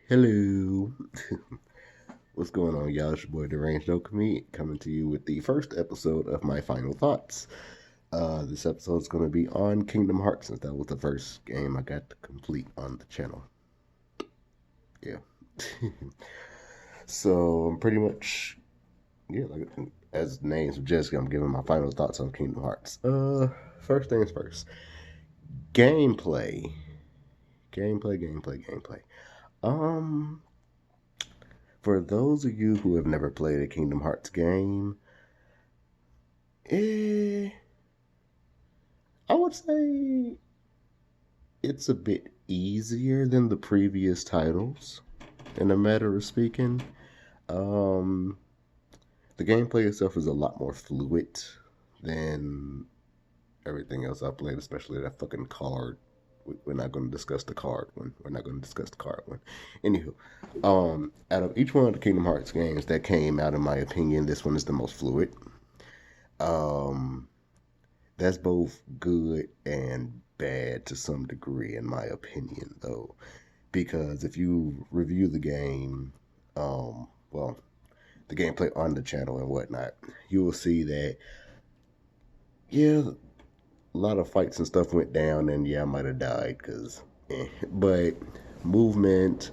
Hello. What's going on, y'all? It's your boy Deranged Okami coming to you with the first episode of my final thoughts. This episode is going to be on Kingdom Hearts since that was the first game I got to complete on the channel. Yeah. So I'm pretty much, like as the name suggests, I'm giving my final thoughts on Kingdom Hearts. First things first. Gameplay. Gameplay. Um, for those of you who have never played a Kingdom Hearts game, eh, I would say it's a bit easier than the previous titles, in a matter of speaking. Um, the gameplay itself is a lot more fluid than everything else I played, especially that fucking card. We're not going to discuss the card one. We're not going to discuss the card one. Anywho, out of each one of the Kingdom Hearts games that came out, in my opinion, this one is the most fluid. Um, that's both good and bad to some degree, in my opinion, though, because if you review the game, well, the gameplay on the channel and whatnot, you will see that, yeah, a lot of fights and stuff went down, and yeah, I might have died because, but movement,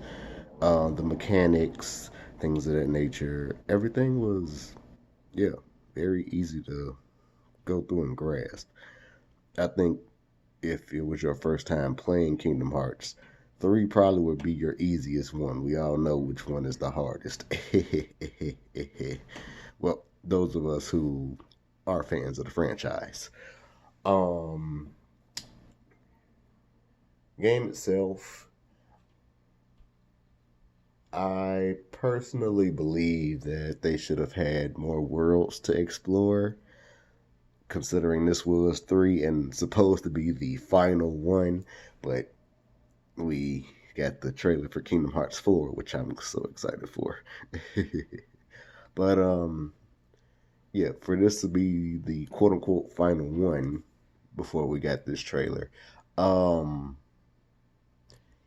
the mechanics, things of that nature, everything was, yeah, very easy to go through and grasp. I think if it was your first time playing Kingdom Hearts, 3 probably would be your easiest one. We all know which one is the hardest. Well, those of us who are fans of the franchise. Um, Game itself, I personally believe that they should have had more worlds to explore, considering this was 3 and supposed to be the final one, but we got the trailer for Kingdom Hearts 4, which I'm so excited for. But yeah, for this to be the quote unquote final one before we got this trailer, um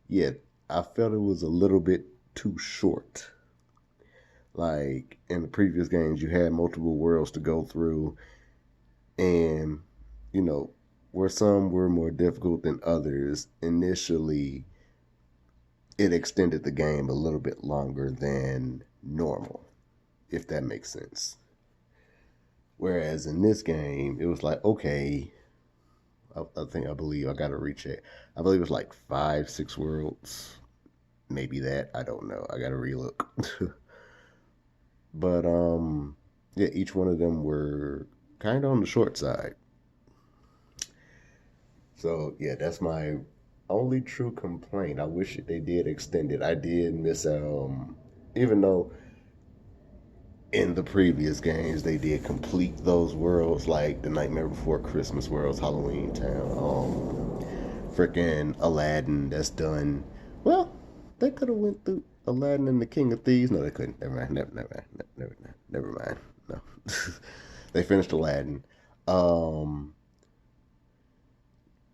yeah, I felt it was a little bit too short. Like in the previous games, you had multiple worlds to go through, and you know, where some were more difficult than others, initially it extended the game a little bit longer than normal, if that makes sense. Whereas in this game, it was like, okay, I believe I got to recheck. I believe it was like 5, 6 worlds, maybe that. I don't know. I got to relook. But yeah, each one of them were kind of on the short side. So yeah, that's my only true complaint. I wish they did extend it. I did miss even though in the previous games they did complete those worlds like the Nightmare Before Christmas worlds, Halloween Town, freaking Aladdin that's done. Well, they could have went through Aladdin and the King of Thieves. No, they couldn't. Never mind. Never mind. No. They finished Aladdin. Um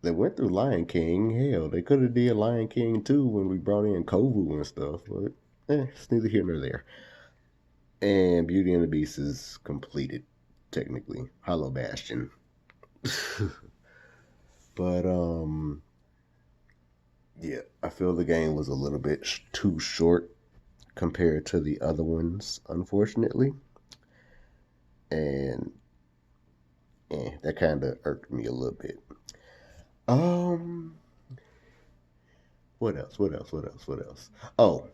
they went through Lion King. Hell, they could have did Lion King too when we brought in Kovu and stuff, but it's neither here nor there. And Beauty and the Beast is completed, technically. Hollow Bastion. But yeah, I feel the game was a little bit too short compared to the other ones, unfortunately. And that kind of irked me a little bit. Um, what else? Oh,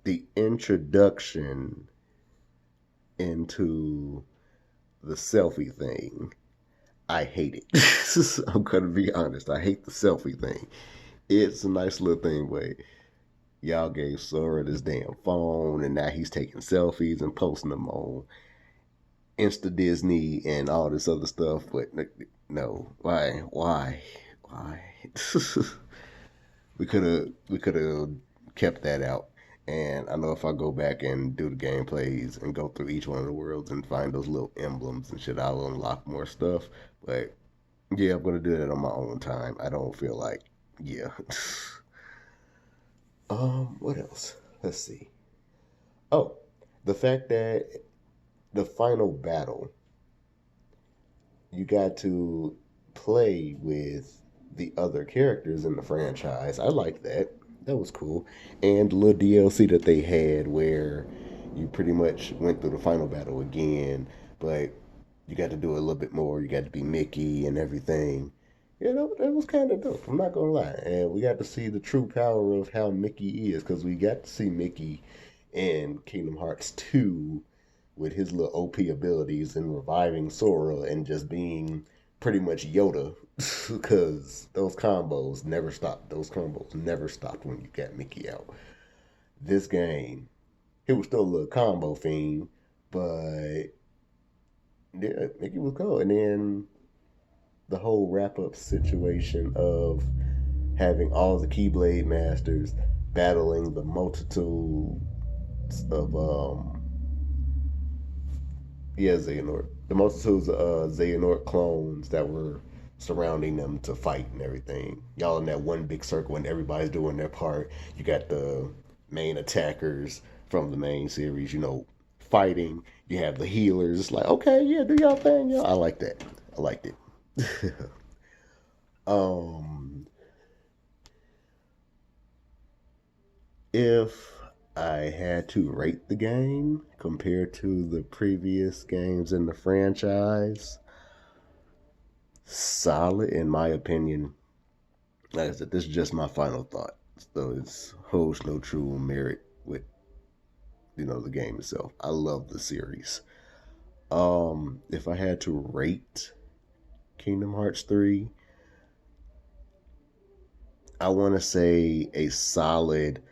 the introduction into the selfie thing. I hate it. I'm gonna be honest. I hate the selfie thing. It's a nice little thing where y'all gave Sora this damn phone, and now he's taking selfies and posting them on Insta Disney and all this other stuff. But no, why? we could have kept that out. And I know if I go back and do the gameplays and go through each one of the worlds and find those little emblems and shit, I'll unlock more stuff. But yeah, I'm gonna do that on my own time. I don't feel like, yeah. What else? Let's see. Oh, the fact that the final battle, you got to play with the other characters in the franchise. I like that. That was cool. And the little DLC that they had where you pretty much went through the final battle again, but you got to do a little bit more. You got to be Mickey and everything. You know, that was kind of dope. I'm not gonna lie. And we got to see the true power of how Mickey is, because we got to see Mickey in Kingdom Hearts 2 with his little OP abilities and reviving Sora and just being pretty much Yoda, because those combos never stopped. Those combos never stopped when you got Mickey out. This game, it was still a little combo fiend, but yeah, Mickey was cool. And then the whole wrap up situation of having all the Keyblade Masters battling the multitude of Xehanort. The multitudes of Xehanort clones that were surrounding them to fight and everything. Y'all in that one big circle and everybody's doing their part. You got the main attackers from the main series, you know, fighting. You have the healers. It's like, okay, yeah, do y'all thing, y'all. I like that. I liked it. um if I had to rate the game compared to the previous games in the franchise, solid in my opinion. Like I said, this is just my final thought. So it holds no true merit with the game itself. I love the series. If I had to rate Kingdom Hearts 3, I want to say a solid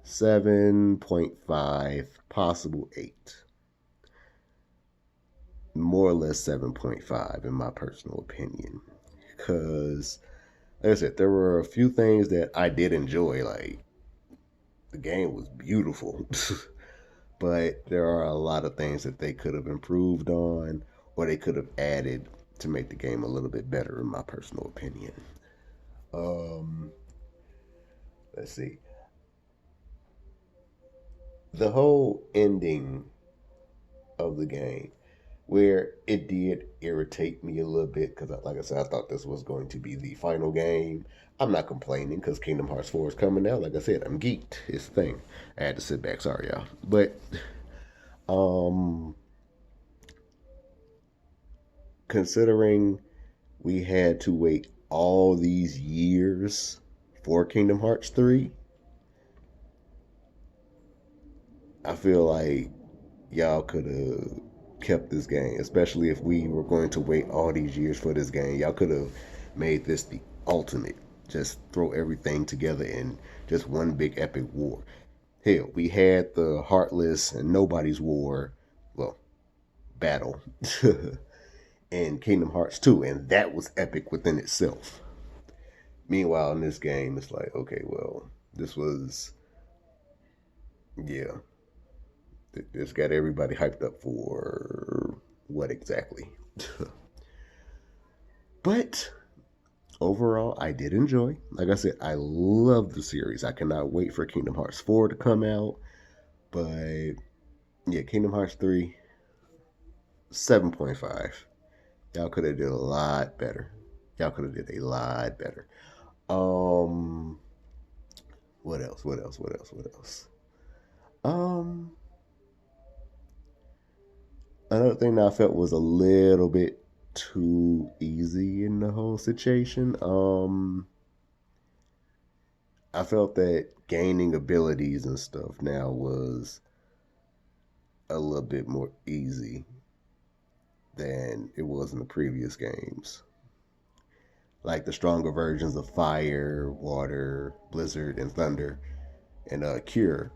7.5, possible 8. More or less 7.5 in my personal opinion. Because, like I said, there were a few things that I did enjoy. Like, the game was beautiful. But there are a lot of things that they could have improved on or they could have added to make the game a little bit better, in my personal opinion. Um, let's see. The whole ending of the game, where it did irritate me a little bit because, like I said, I thought this was going to be the final game. I'm not complaining because Kingdom Hearts 4 is coming out. Like I said, I'm geeked. It's the thing. I had to sit back. Sorry, y'all. But um, considering we had to wait all these years for Kingdom Hearts 3, I feel like y'all could have kept this game, especially if we were going to wait all these years for this game. Y'all could have made this the ultimate. Just throw everything together in just one big epic war. Hell, we had the Heartless and Nobody's War, well, battle in Kingdom Hearts 2, and that was epic within itself. Meanwhile, in this game, it's like, okay, well, this was, yeah, this got everybody hyped up for what exactly? But overall, I did enjoy. Like I said, I love the series. I cannot wait for Kingdom Hearts 4 to come out. But yeah, Kingdom Hearts 3, 7.5. Y'all could have did a lot better. Y'all could have did a lot better. Um, what else? What else? What else? What else? Um, Another thing that I felt was a little bit too easy in the whole situation. I felt that gaining abilities and stuff now was a little bit more easy than it was in the previous games. Like the stronger versions of Fire, Water, Blizzard, and Thunder, and Cure.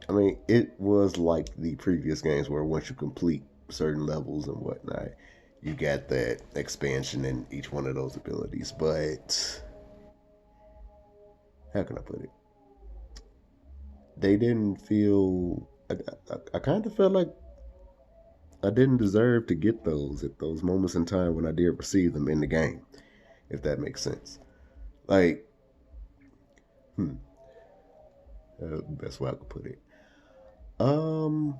I mean, it was like the previous games where once you complete certain levels and whatnot, you got that expansion in each one of those abilities. But how can I put it? They didn't feel. I kind of felt like I didn't deserve to get those at those moments in time when I did receive them in the game. if that makes sense. Like, best way I could put it. Um,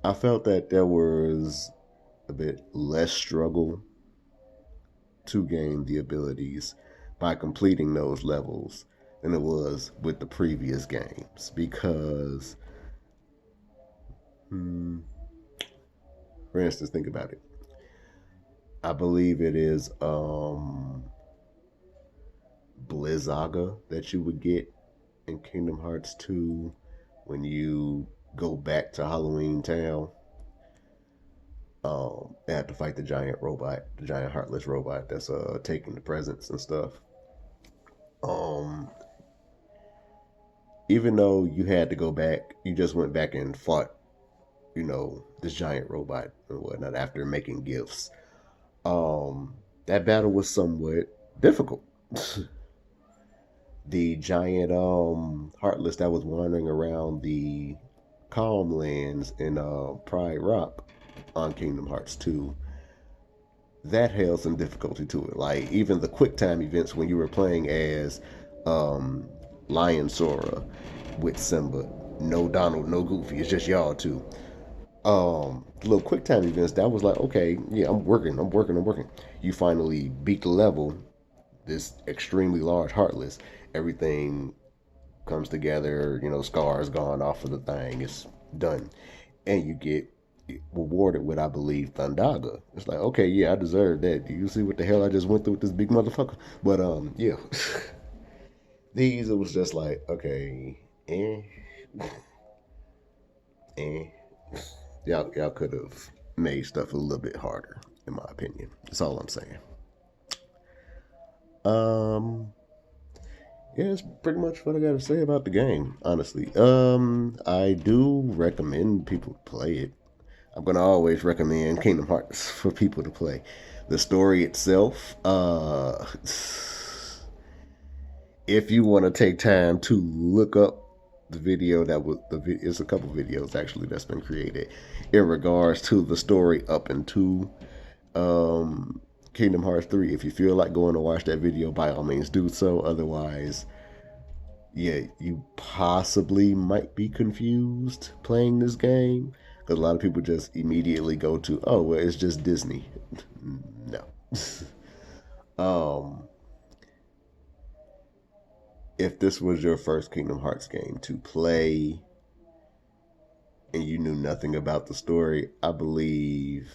I felt that there was a bit less struggle to gain the abilities by completing those levels than it was with the previous games because, hmm, for instance, think about it. I believe it is Blizzaga that you would get in Kingdom Hearts 2 when you go back to Halloween Town. They have to fight the giant robot, the giant heartless robot that's taking the presents and stuff. Um, Even though you had to go back, you just went back and fought, this giant robot and whatnot after making gifts. That battle was somewhat difficult. The giant heartless that was wandering around the calm lands in Pride Rock on Kingdom Hearts 2, that held some difficulty to it. Like even the quick time events when you were playing as um, Lion Sora with Simba, no Donald, no Goofy, it's just y'all two. Little quick time events, that was like, okay, yeah, I'm working. You finally beat the level, this extremely large Heartless. Everything comes together, Scar's gone off of the thing, it's done. And you get rewarded with, I believe, Thundaga. It's like, okay, yeah, I deserve that. Do you see what the hell I just went through with this big motherfucker? But yeah. These, it was just like, okay, eh. Y'all could have made stuff a little bit harder, in my opinion. That's all I'm saying. Um, yeah, that's pretty much what I got to say about the game, honestly. I do recommend people play it. I'm gonna always recommend Kingdom Hearts for people to play. The story itself, if you want to take time to look up the video that was it's a couple videos actually that's been created in regards to the story up into um, Kingdom Hearts 3. If you feel like going to watch that video, by all means do so. Otherwise, yeah, you possibly might be confused playing this game because a lot of people just immediately go to, oh, well, it's just Disney. No. um, if this was your first Kingdom Hearts game to play and you knew nothing about the story, I believe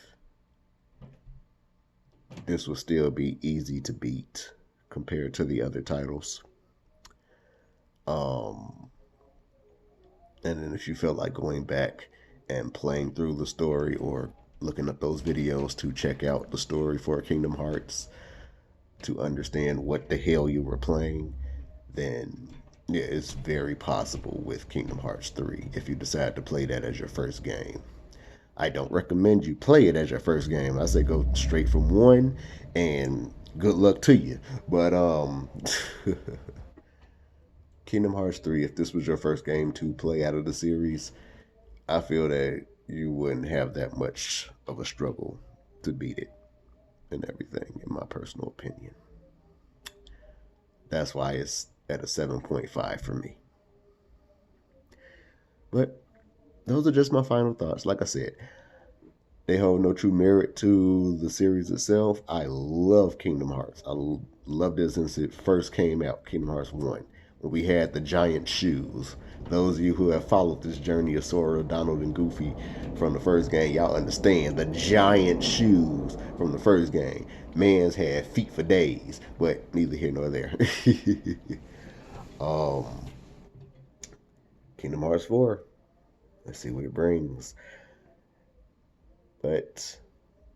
this will still be easy to beat compared to the other titles. And then if you felt like going back and playing through the story or looking up those videos to check out the story for Kingdom Hearts to understand what the hell you were playing, then yeah, it's very possible with Kingdom Hearts 3 if you decide to play that as your first game. I don't recommend you play it as your first game. I say go straight from 1 and good luck to you. But Kingdom Hearts 3, if this was your first game to play out of the series, I feel that you wouldn't have that much of a struggle to beat it and everything, in my personal opinion. That's why it's at a 7.5 for me. But those are just my final thoughts. Like I said, they hold no true merit to the series itself. I love Kingdom Hearts. I loved it since it first came out, Kingdom Hearts 1, when we had the giant shoes. Those of you who have followed this journey of Sora, Donald, and Goofy from the first game, y'all understand the giant shoes from the first game. Man's had feet for days, but neither here nor there. um, Kingdom Hearts 4. Let's see what it brings. But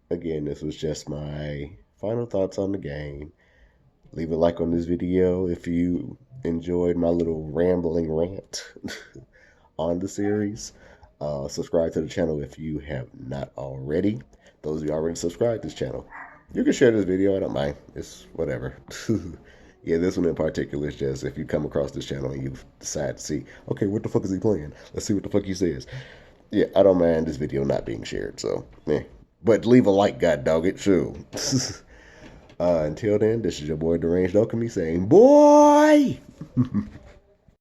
again, this was just my final thoughts on the game. Leave a like on this video if you enjoyed my little rambling rant on the series. Subscribe to the channel if you have not already. Those of you already subscribed to this channel, you can share this video. I don't mind. It's whatever. Yeah, this one in particular is just if you come across this channel and you decide to see, okay, what the fuck is he playing? Let's see what the fuck he says. Yeah, I don't mind this video not being shared. So, But leave a like, god dog it, too. Until then, this is your boy Deranged Alchemy saying, boy!